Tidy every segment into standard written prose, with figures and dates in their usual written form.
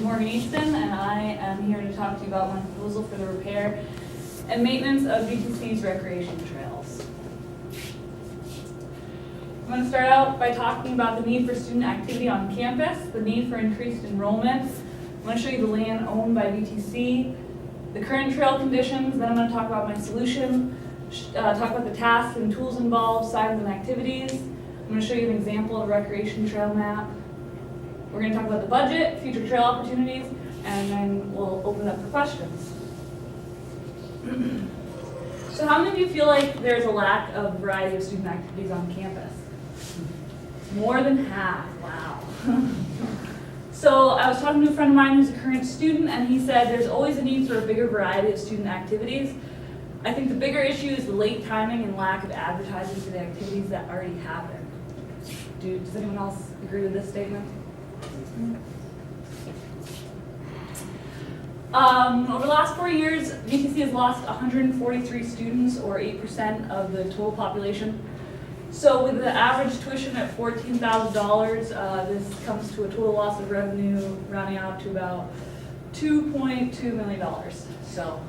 Morgan Easton, and I am here to talk to you about my proposal for the repair and maintenance of VTC's recreation trails. I'm going to start out by talking about the need for student activity on campus, the need for increased enrollment. I'm going to show you the land owned by VTC, the current trail conditions, then I'm going to talk about my solution, talk about the tasks and tools involved, signs and activities. I'm going to show you an example of a recreation trail map. We're going to talk about the budget, future trail opportunities, and then we'll open it up for questions. So how many of you feel like there's a lack of variety of student activities on campus? More than half, wow. So I was talking to a friend of mine who's a current student, and he said there's always a need for a bigger variety of student activities. I think the bigger issue is the late timing and lack of advertising for the activities that already happen. Does anyone else agree with this statement? Over the last 4 years, VTC has lost 143 students, or 8% of the total population. So with the average tuition at $14,000, this comes to a total loss of revenue rounding out to about $2.2 million. So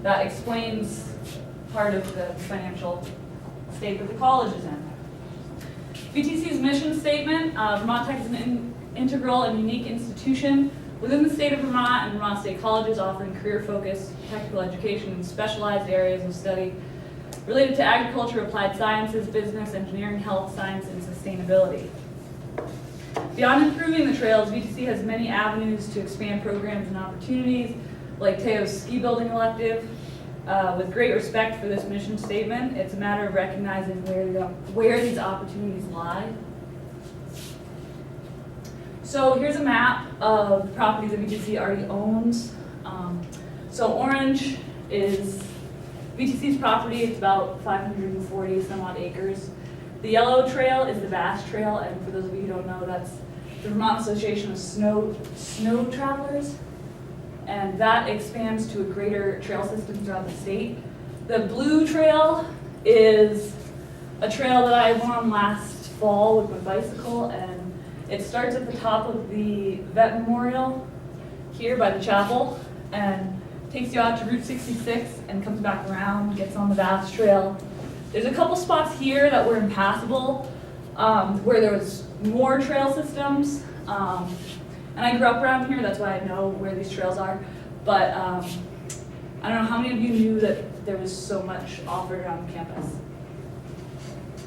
that explains part of the financial state that the college is in. VTC's mission statement, Vermont Tech is an integral and unique institution within the state of Vermont, and Vermont State Colleges offering career-focused technical education in specialized areas of study related to agriculture, applied sciences, business, engineering, health, science, and sustainability. Beyond improving the trails, VTC has many avenues to expand programs and opportunities, like Teo's ski building elective. With great respect for this mission statement, it's a matter of recognizing where these opportunities lie. So here's a map of the properties that VTC already owns. So orange is VTC's property. It's about 540 some odd acres. The yellow trail is the Bass Trail, and for those of you who don't know, that's the Vermont Association of Snow Travelers, and that expands to a greater trail system throughout the state. The blue trail is a trail that I went on last fall with my bicycle, and it starts at the top of the Vet Memorial here by the chapel and takes you out to Route 66 and comes back around, gets on the Bass Trail. There's a couple spots here that were impassable where there was more trail systems. And I grew up around here, that's why I know where these trails are. But I don't know how many of you knew that there was so much offered around campus.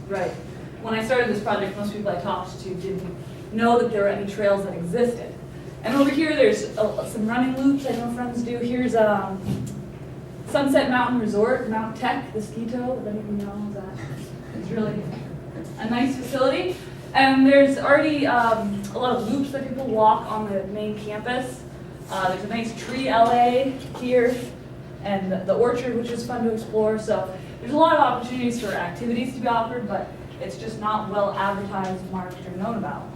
Right. When I started this project, most people I talked to didn't know that there were any trails that existed. And over here, there's some running loops I know friends do. Here's Sunset Mountain Resort, Mount Tech, the ski tow. If anyone knows that, it's really a nice facility. And there's already a lot of loops that people walk on the main campus. There's a nice tree alley here, and the orchard, which is fun to explore. So there's a lot of opportunities for activities to be offered, but it's just not well advertised, marked, or known about.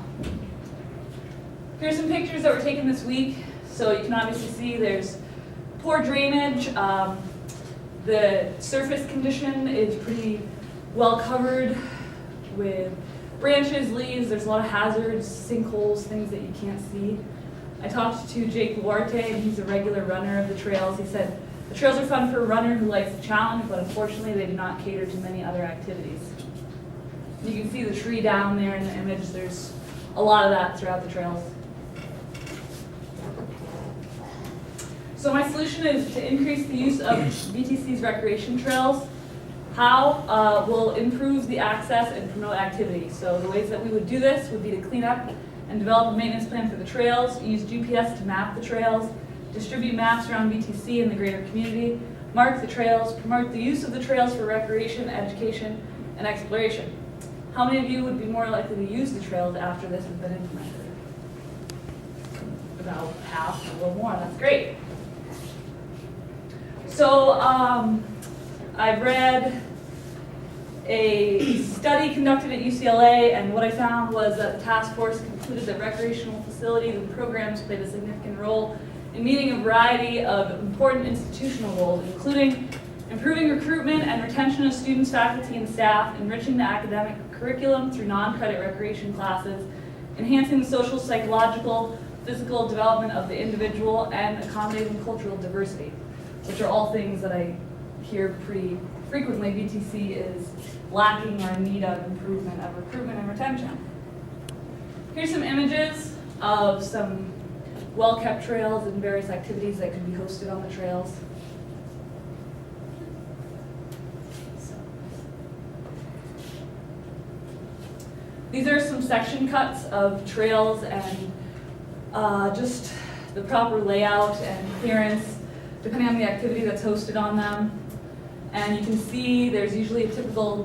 Here's some pictures that were taken this week. So you can obviously see there's poor drainage. The surface condition is pretty well covered with branches, leaves. There's a lot of hazards, sinkholes, things that you can't see. I talked to Jake Duarte, and he's a regular runner of the trails. He said, the trails are fun for a runner who likes a challenge, but unfortunately they do not cater to many other activities. You can see the tree down there in the image. There's a lot of that throughout the trails. So my solution is to increase the use of VTC's recreation trails. How will improve the access and promote activity. So the ways that we would do this would be to clean up and develop a maintenance plan for the trails, use GPS to map the trails, distribute maps around VTC and the greater community, mark the trails, promote the use of the trails for recreation, education, and exploration. How many of you would be more likely to use the trails after this has been implemented? About half, a little more, that's great. So I read a study conducted at UCLA, and what I found was that the task force concluded that recreational facilities and programs played a significant role in meeting a variety of important institutional goals, including improving recruitment and retention of students, faculty, and staff, enriching the academic curriculum through non-credit recreation classes, enhancing the social, psychological, physical development of the individual, and accommodating cultural diversity, which are all things that I hear pretty frequently VTC is lacking or in need of improvement of recruitment and retention. Here's some images of some well-kept trails and various activities that could be hosted on the trails. These are some section cuts of trails and just the proper layout and clearance depending on the activity that's hosted on them. And you can see there's usually a typical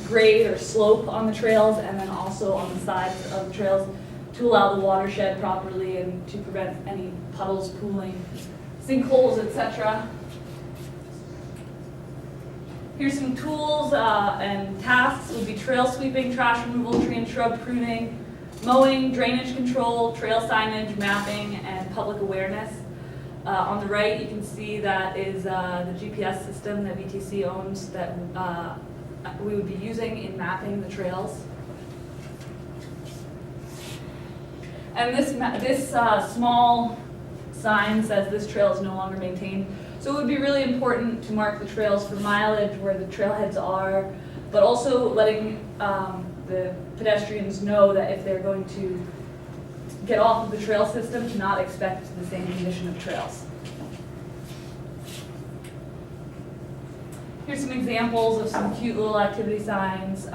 grade or slope on the trails and then also on the sides of the trails to allow the watershed properly and to prevent any puddles pooling, sinkholes, etc. Here's some tools and tasks would be trail sweeping, trash removal, tree and shrub pruning, mowing, drainage control, trail signage, mapping, and public awareness. On the right, you can see that is the GPS system that VTC owns that we would be using in mapping the trails. And this small sign says this trail is no longer maintained. So it would be really important to mark the trails for mileage where the trailheads are, but also letting the pedestrians know that if they're going to get off of the trail system, to not expect the same condition of trails. Here's some examples of some cute little activity signs.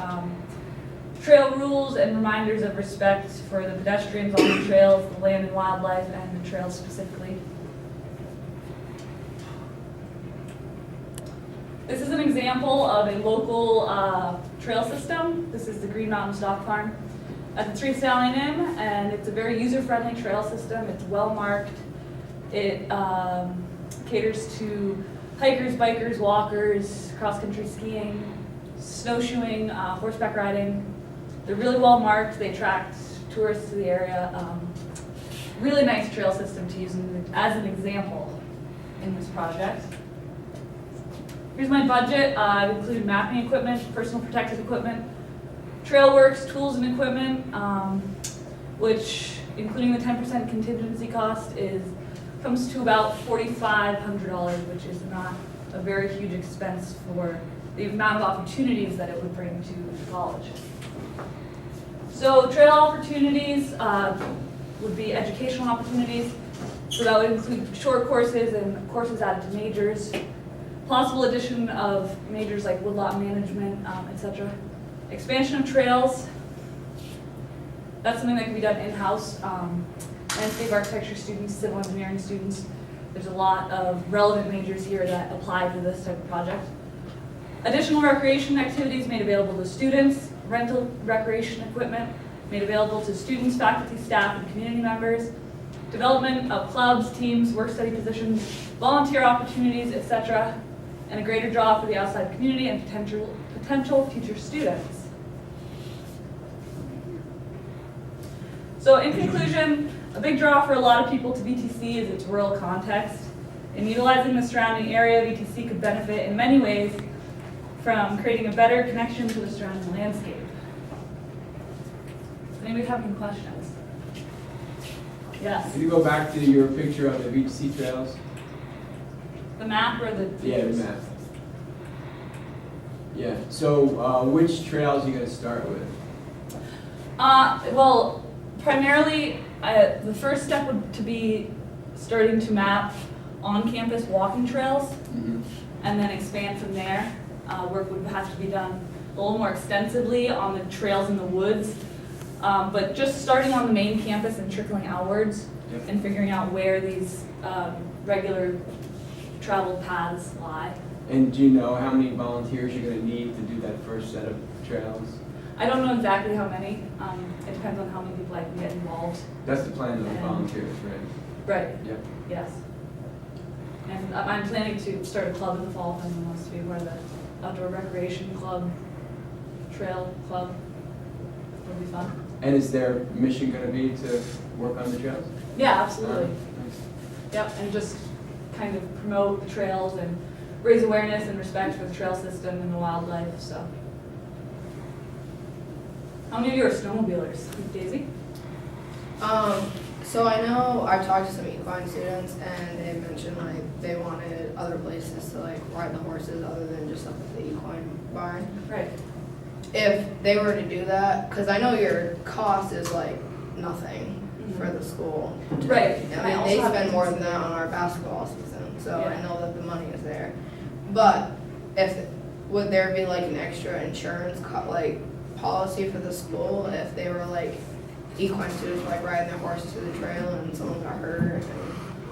Trail rules and reminders of respect for the pedestrians on the trails, the land and wildlife, and the trails specifically. This is an example of a local trail system. This is the Green Mountain Stock Farm at the Three Stallion Inn, and it's a very user-friendly trail system. It's well marked. It caters to hikers, bikers, walkers, cross-country skiing, snowshoeing, horseback riding. They're really well marked. They attract tourists to the area. Really nice trail system to use as an example in this project. Here's my budget. I've included mapping equipment, personal protective equipment, trail works, tools and equipment, which, including the 10% contingency cost, comes to about $4,500, which is not a very huge expense for the amount of opportunities that it would bring to the college. So trail opportunities would be educational opportunities. So that would include short courses and courses added to majors. Possible addition of majors like woodlot management, etc. Expansion of trails. That's something that can be done in-house. Landscape architecture students, civil engineering students. There's a lot of relevant majors here that apply to this type of project. Additional recreation activities made available to students. Rental recreation equipment made available to students, faculty, staff, and community members. Development of clubs, teams, work-study positions, volunteer opportunities, etc. And a greater draw for the outside community and potential future students. So in conclusion, a big draw for a lot of people to VTC is its rural context. In utilizing the surrounding area, VTC could benefit in many ways from creating a better connection to the surrounding landscape. Does anybody have any questions? Yes? Can you go back to your picture of the VTC trails? The map or the Yeah, the map. Yeah, so which trails are you going to start with? Well, primarily, the first step would to be starting to map on-campus walking trails, and then expand from there. Work would have to be done a little more extensively on the trails in the woods, but just starting on the main campus and trickling outwards, and figuring out where these regular traveled paths lie. And do you know how many volunteers you're going to need to do that first set of trails? I don't know exactly how many. It depends on how many people I can get involved. That's the plan of the volunteers, right? Right. Yep. Yes. And I'm planning to start a club in the fall if anyone wants to be part of the outdoor recreation club, trail club. It'll be fun. And is their mission going to be to work on the trails? Yeah, absolutely. Nice. Yep, and just kind of promote the trails and raise awareness and respect for the trail system and the wildlife. So, how many of you are snowmobilers? Daisy? So I know I've talked to some equine students and they mentioned like they wanted other places to like ride the horses other than just up at the equine barn. Right. If they were to do that, because I know your cost is like nothing for the school. Right. I mean, they spend more than that on our basketball season, so I Yeah. know that the money is there. But would there be like an extra insurance like policy for the school if they were like equine students like riding their horses to the trail and someone got hurt?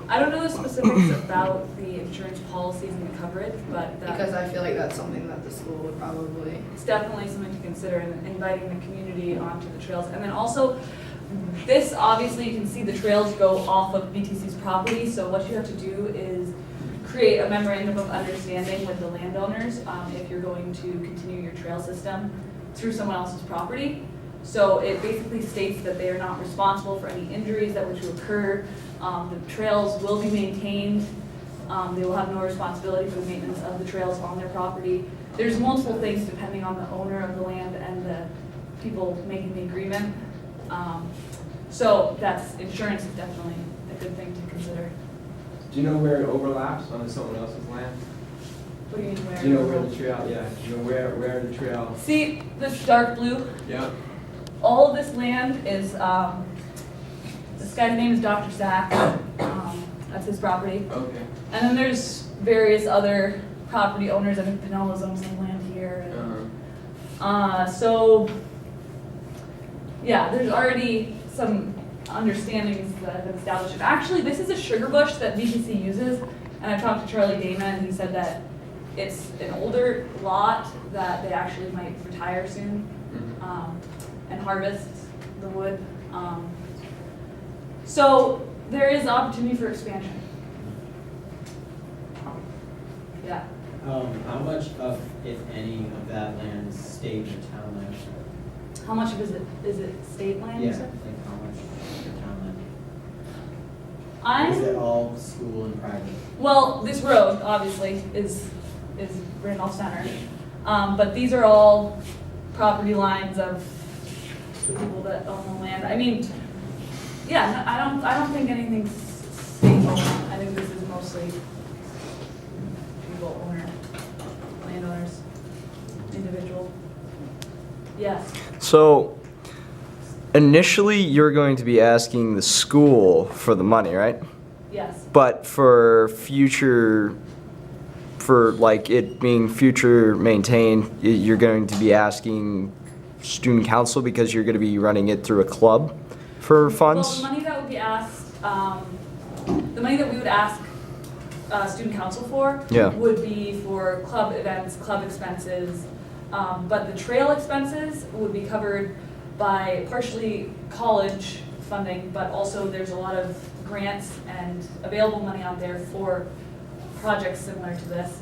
I don't know the specifics about the insurance policies and the coverage, but Because I feel like that's something that the school would probably. it's definitely something to consider in inviting the community onto the trails. And then also, this obviously you can see the trails go off of VTC's property, so what you have to do is create a memorandum of understanding with the landowners if you're going to continue your trail system through someone else's property. So it basically states that they are not responsible for any injuries that were to occur. The trails will be maintained. They will have no responsibility for the maintenance of the trails on their property. There's multiple things depending on the owner of the land and the people making the agreement. So insurance is definitely a good thing to consider. Do you know where it overlaps onto someone else's land? What do you mean where? Do you know where the trail, yeah, do you know where the trail? See this dark blue? Yeah. All of this land is, this guy's name is Dr. Zach. That's his property. Okay. And then there's various other property owners. I think Pinellas owns some land here. So, yeah, there's already some understandings that have been established. And actually, this is a sugar bush that VTC uses. And I talked to Charlie Damon, and he said that it's an older lot that they actually might retire soon and harvest the wood. So there is opportunity for expansion. Yeah. How much of, if any, of that land is state or town land? How much of is it state land? you Yeah, said? like how much is town I'm land? Is it all school and private? well. This road obviously is Randolph Center, but these are all property lines of the people that own the land. I mean, yeah, no, I don't think anything's state-owned. I think this is mostly people landowners, individual. Yes. So initially you're going to be asking the school for the money, right? Yes. But for like it being future maintained, you're going to be asking student council because you're going to be running it through a club for funds? Well, the money that would be asked, the money that we would ask student council for Yeah. would be for club events, club expenses, but the trail expenses would be covered by partially college funding, but also there's a lot of grants and available money out there for projects similar to this.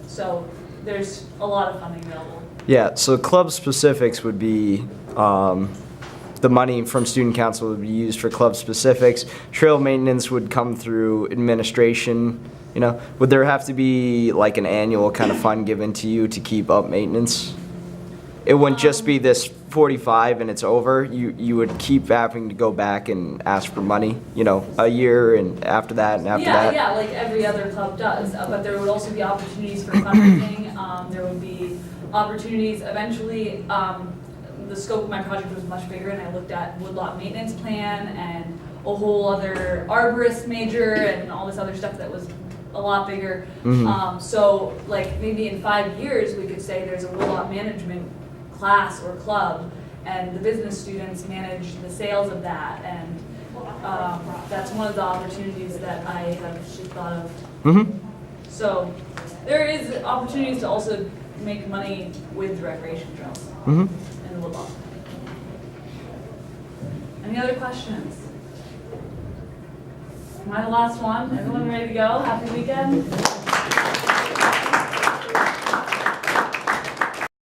So there's a lot of funding available. Yeah, so club specifics would be, the money from student council would be used for club specifics. Trail maintenance would come through administration, you know. Would there have to be like an annual kind of fund given to you to keep up maintenance? It wouldn't just be this 45 and it's over. You would keep having to go back and ask for money, you know, a year and after that and after that. Yeah, like every other club does, but there would also be opportunities for fundraising. There would be opportunities eventually. The scope of my project was much bigger, and I looked at woodlot maintenance plan and a whole other arborist major and all this other stuff that was a lot bigger. So like maybe in 5 years we could say there's a woodlot management class or club, and the business students manage the sales of that, and that's one of the opportunities that I have thought of. So there is opportunities to also make money with the recreation trails and the woodlot. Any other questions? Am I the last one? Everyone ready to go? Happy weekend?